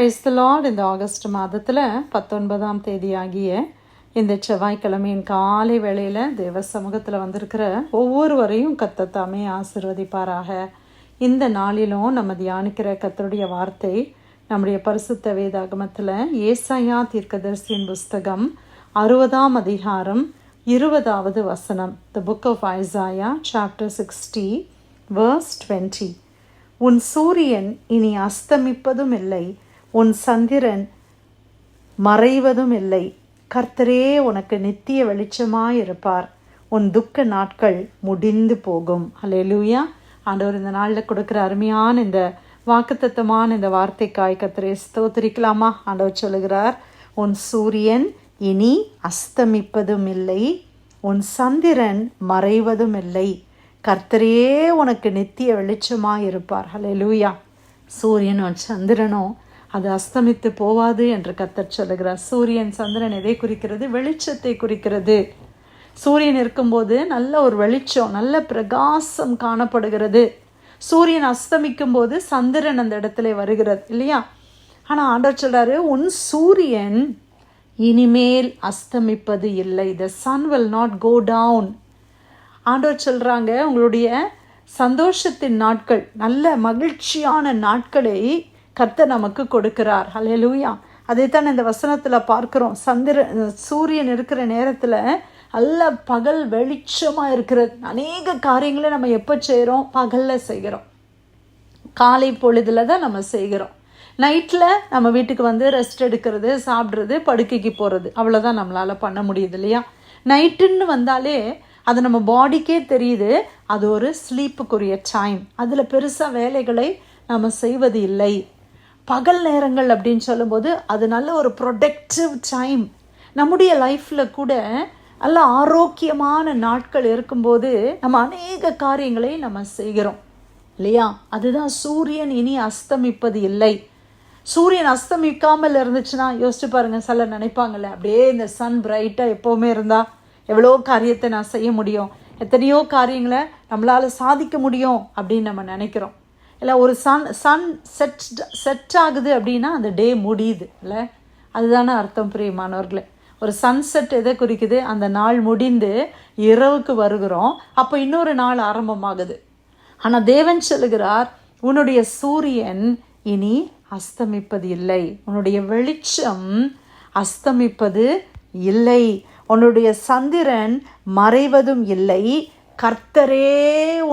Praise the Lord. இந்த August மாதத்தில் 19ஆம் தேதியாகிய இந்த செவ்வாய்க்கிழமையின் காலை வேளையில் தேவ சமூகத்தில் வந்திருக்கிற ஒவ்வொருவரையும் கர்த்தர் தாமே ஆசீர்வதிப்பாராக. இந்த நாளிலும் நம்ம தியானிக்கிற கர்த்தருடைய வார்த்தை நம்முடைய பரிசுத்த வேதாகமத்தில் ஏசாயா தீர்க்கதரிசியின் புஸ்தகம் 60ஆம் அதிகாரம் 20வது வசனம். The book of Isaiah chapter 60 verse 20. உன் சூரியன் இனி அஸ்தமிப்பதும் இல்லை, உன் சந்திரன் மறைவதும் இல்லை. கர்த்தரே உனக்கு நித்திய வெளிச்சமாயிருப்பார். உன் துக்க நாட்கள் முடிந்து போகும். அல்லேலூயா. ஆண்டவர் இந்த நாளில் கொடுக்குற அருமையான இந்த வாக்குத்தத்தமான இந்த வார்த்தைக்காய் கர்த்தரை ஸ்தோத்திரிக்கலாமா? ஆண்டவர் சொல்லுகிறார், உன் சூரியன் இனி அஸ்தமிப்பதும் இல்லை, உன் சந்திரன் மறைவதும் இல்லை. கர்த்தரே உனக்கு நித்திய வெளிச்சமாயிருப்பார். அல்லேலூயா. சூரியனும் சந்திரனும் அது அஸ்தமித்து போவாது என்று கர்த்தர் சொல்லுகிறார். சூரியன் சந்திரன் எதை குறிக்கிறது? வெளிச்சத்தை குறிக்கிறது. சூரியன் இருக்கும்போது நல்ல ஒரு வெளிச்சம், நல்ல பிரகாசம் காணப்படுகிறது. சூரியன் அஸ்தமிக்கும் போது சந்திரன் அந்த இடத்துல வருகிறது இல்லையா? ஆனால் ஆண்டவர் சொல்றாரு, உன் சூரியன் இனிமேல் அஸ்தமிப்பது இல்லை. The sun will not go down. ஆண்டவர் சொல்கிறாங்க, உங்களுடைய சந்தோஷத்தின் நாட்கள், நல்ல மகிழ்ச்சியான நாட்களை கர்த்தர் நமக்கு கொடுக்கிறார். ஹல்லேலூயா. அதைத்தான் இந்த வசனத்தில் பார்க்குறோம். சூரியன் இருக்கிற நேரத்தில் நல்ல பகல் வெளிச்சமாக இருக்கிறது. அநேக காரியங்களை நம்ம எப்போ செய்கிறோம்? பகலில் செய்கிறோம். காலை பொழுதில் தான் நம்ம செய்கிறோம். நைட்டில் நம்ம வீட்டுக்கு வந்து ரெஸ்ட் எடுக்கிறது, சாப்பிட்றது, படுக்கைக்கு போகிறது, அவ்வளோதான் நம்மளால் பண்ண முடியுது இல்லையா? நைட்டுன்னு வந்தாலே அது நம்ம பாடிக்கே தெரியுது, அது ஒரு ஸ்லீப்புக்குரிய டைம். அதில் பெருசாக வேலைகளை நம்ம செய்வது இல்லை. பகல் நேரங்கள் அப்படின்னு சொல்லும்போது அது நல்ல ஒரு ப்ரொடக்டிவ் டைம். நம்முடைய லைஃப்பில் கூட நல்ல ஆரோக்கியமான நாட்கள் இருக்கும்போது நம்ம அநேக காரியங்களை நம்ம செய்கிறோம் இல்லையா? அதுதான் சூரியன் இனி அஸ்தமிப்பது இல்லை. சூரியன் அஸ்தமிக்காமல் இருந்துச்சுன்னா யோசிச்சு பாருங்கள். சிலர் நினைப்பாங்கல்ல, அப்படியே இந்த சன் பிரைட்டாக எப்போவுமே இருந்தால் எவ்வளோ காரியத்தை நான் செய்ய முடியும், எத்தனையோ காரியங்களை நம்மளால் சாதிக்க முடியும் அப்படின்னு நம்ம நினைக்கிறோம் இல்லை? ஒரு சன் செட் ஆகுது அப்படின்னா அந்த டே முடியுது இல்லை? அதுதானே அர்த்தம் பிரியமானவர்களே. ஒரு சன்செட் எதை குறிக்குது? அந்த நாள் முடிந்து இரவுக்கு வருகிறோம், அப்போ இன்னொரு நாள் ஆரம்பமாகுது. ஆனால் தேவன் சொல்லுகிறார், உன்னுடைய சூரியன் இனி அஸ்தமிப்பது இல்லை, உன்னுடைய வெளிச்சம் அஸ்தமிப்பது இல்லை, உன்னுடைய சந்திரன் மறைவதும் இல்லை. கர்த்தரே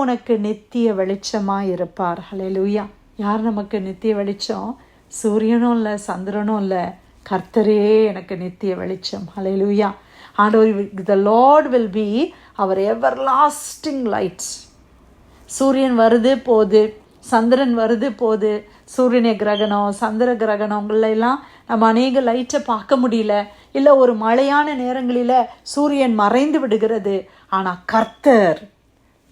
உனக்கு நித்திய வெளிச்சமாக இருப்பார். ஹல்லேலூயா. யார் நமக்கு நித்திய வெளிச்சம்? சூரியனும் இல்லை, சந்திரனும் இல்லை, கர்த்தரே எனக்கு நித்திய வெளிச்சம். ஹல்லேலூயா. ஆண்டவர், the Lord will be our everlasting light. சூரியன் வருது போகுது, சந்திரன் வருது போகுது. சூரியனை கிரகணம், சந்திர கிரகணங்கள்லாம் நம்ம அநேக லைட்டை பார்க்க முடியல. இல்லை, ஒரு மழையான நேரங்களில் சூரியன் மறைந்து விடுகிறது. ஆனால் கர்த்தர்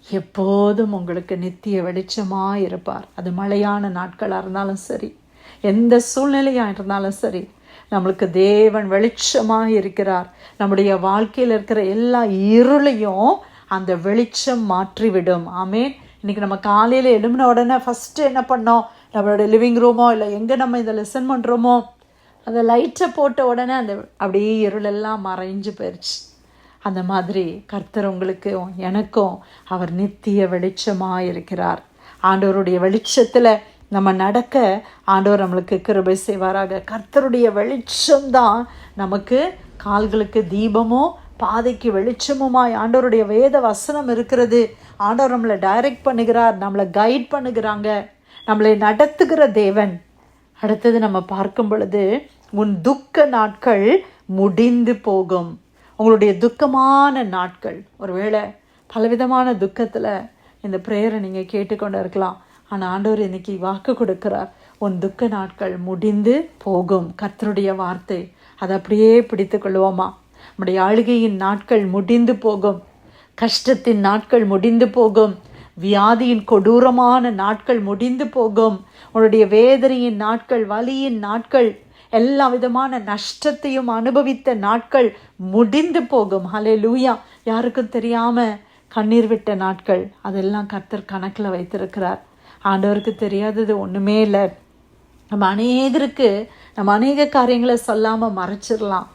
எப்போதும் உங்களுக்கு நித்திய வெளிச்சமாக இருப்பார். அது மழையான நாட்களாக இருந்தாலும் சரி, எந்த சூழ்நிலையாக இருந்தாலும் சரி, நம்மளுக்கு தேவன் வெளிச்சமாக இருக்கிறார். நம்முடைய வாழ்க்கையில் இருக்கிற எல்லா இருளையும் அந்த வெளிச்சம் மாற்றிவிடும். ஆமேன். இன்றைக்கி நம்ம காலையில் எழும்பின உடனே ஃபஸ்ட்டு என்ன பண்ணோம்? நம்மளோட லிவிங் ரூமோ இல்லை எங்கே நம்ம இதை லெசன் பண்ணுறோமோ அந்த லைட்டை போட்ட உடனே அந்த அப்படியே இருளெல்லாம் மறைஞ்சு போயிடுச்சு. அந்த மாதிரி கர்த்தர் உங்களுக்கும் எனக்கும் அவர் நித்திய வெளிச்சமாக இருக்கிறார். ஆண்டவருடைய வெளிச்சத்தில் நம்ம நடக்க ஆண்டவர் நம்மளுக்கு கிருபை செய்வாராக. கர்த்தருடைய வெளிச்சம்தான் நமக்கு கால்களுக்கு தீபமோ பாதைக்கு வெளிச்சமுமாய் ஆண்டவருடைய வேத வசனம் இருக்கிறது. ஆண்டவர் நம்மளை டைரக்ட் பண்ணுகிறார், நம்மளை கைட் பண்ணுகிறாங்க, நம்மளை நடத்துகிற தேவன். அடுத்தது நம்ம பார்க்கும் பொழுது, உன் துக்க நாட்கள் முடிந்து போகும். உங்களுடைய துக்கமான நாட்கள், ஒருவேளை பலவிதமான துக்கத்தில் இந்த ப்ரேயரை நீங்கள் கேட்டுக்கொண்டு இருக்கலாம். ஆனால் ஆண்டவர் இன்னைக்கு வாக்கு கொடுக்கிறார், உன் துக்க நாட்கள் முடிந்து போகும். கர்த்தருடைய வார்த்தை, அதை அப்படியே பிடித்து கொள்வோமா? நம்முடைய ஆளுகையின் நாட்கள் முடிந்து போகும், கஷ்டத்தின் நாட்கள் முடிந்து போகும், வியாதியின் கொடூரமான நாட்கள் முடிந்து போகும், உன்னுடைய வேதனையின் நாட்கள், வலியின் நாட்கள், எல்லா விதமான நஷ்டத்தையும் அனுபவித்த நாட்கள் முடிந்து போகும். ஹல்லேலூயா. யாருக்கும் தெரியாமல் கண்ணீர் விட்ட நாட்கள், அதெல்லாம் கர்த்தர் கணக்கில் வைத்திருக்கிறார். ஆண்டவருக்கு தெரியாதது ஒன்றுமே இல்லை. நம்ம அநேக காரியங்களை சொல்லாமல் மறைச்சிடலாம்.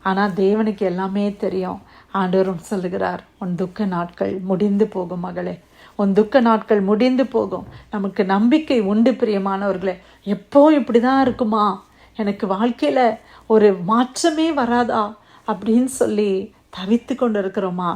ஆனால் தேவனுக்கு எல்லாமே தெரியும். ஆண்டவரும் சொல்லுகிறார், உன் துக்க நாட்கள் முடிந்து போகும் மகளே, உன் துக்க நாட்கள் முடிந்து போகும். நமக்கு நம்பிக்கை உண்டு பிரியமானவர்களே. எப்போ இப்படி தான் இருக்குமா, எனக்கு வாழ்க்கையில் ஒரு மாற்றமே வராதா அப்படின்னு சொல்லி தவித்து கொண்டு இருக்கிறோமா?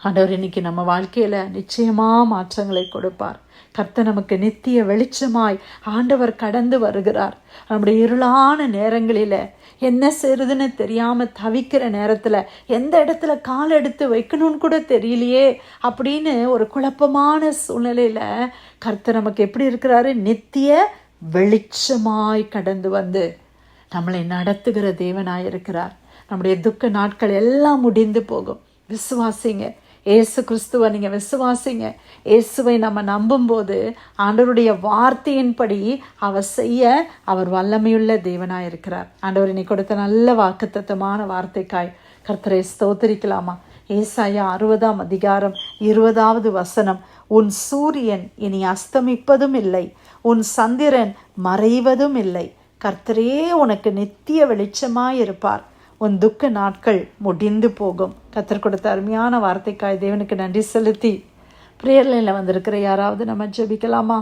ஆண்டவர் இன்னைக்கு நம்ம வாழ்க்கையில் நிச்சயமாக மாற்றங்களை கொடுப்பார். கர்த்தர் நமக்கு நித்திய வெளிச்சமாய் ஆண்டவர் கடந்து வருகிறார். நம்முடைய இருளான நேரங்களில் என்ன செய்யறதுன்னு தெரியாமல் தவிக்கிற நேரத்தில் எந்த இடத்துல கால் எடுத்து வைக்கணும்னு கூட தெரியலையே அப்படின்னு ஒரு குழப்பமான சூழ்நிலையில் கர்த்தர் நமக்கு எப்படி இருக்கிறாரு? நித்திய வெளிச்சமாய் கடந்து வந்து நம்மளை நடத்துகிற தேவனாய் இருக்கிறார். நம்முடைய துக்க நாட்கள் எல்லாம் முடிந்து போகும். விசுவாசிங்க, ஏசு கிறிஸ்துவை நீங்கள் விசுவாசிங்க. இயேசுவை நம்ம நம்பும்போது ஆண்டவருடைய வார்த்தையின்படி அவர் செய்ய அவர் வல்லமையுள்ள தேவனாக இருக்கிறார். ஆண்டவர் இன்னைக்கு கொடுத்த நல்ல வாக்குத்தத்தமான வார்த்தைக்காய் கர்த்தரை ஸ்தோத்திரிக்கலாமா? ஏசாயா 60ஆம் அதிகாரம் 20வது வசனம், உன் சூரியன் இனி அஸ்தமிப்பதும் இல்லை, உன் சந்திரன் மறைவதும் இல்லை, கர்த்தரே உனக்கு நித்திய வெளிச்சமாய் இருப்பார், உன் துக்க நாட்கள் முடிந்து போகும். கர்த்தர் கொடுத்த அருமையான வார்த்தைக்காய் தேவனுக்கு நன்றி செலுத்தி பிரேயர் லைனில் வந்திருக்கிற யாராவது நம்ம ஜெபிக்கலாமா?